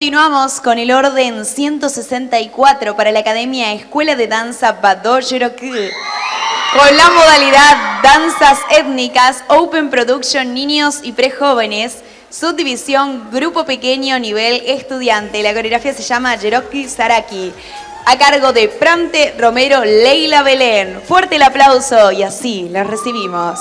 Continuamos con el orden 164 para la Academia Escuela de Danza Badó Cherokee, con la modalidad Danzas Étnicas, Open Production Niños y Prejóvenes, subdivisión Grupo Pequeño Nivel Estudiante. La coreografía se llama Cherokee Saraki, a cargo de Prante Romero, Leila Belén. Fuerte el aplauso y así las recibimos.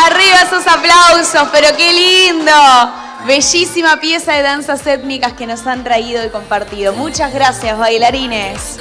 Arriba esos aplausos, pero qué lindo. Bellísima pieza de danzas étnicas que nos han traído y compartido. Muchas gracias, bailarines.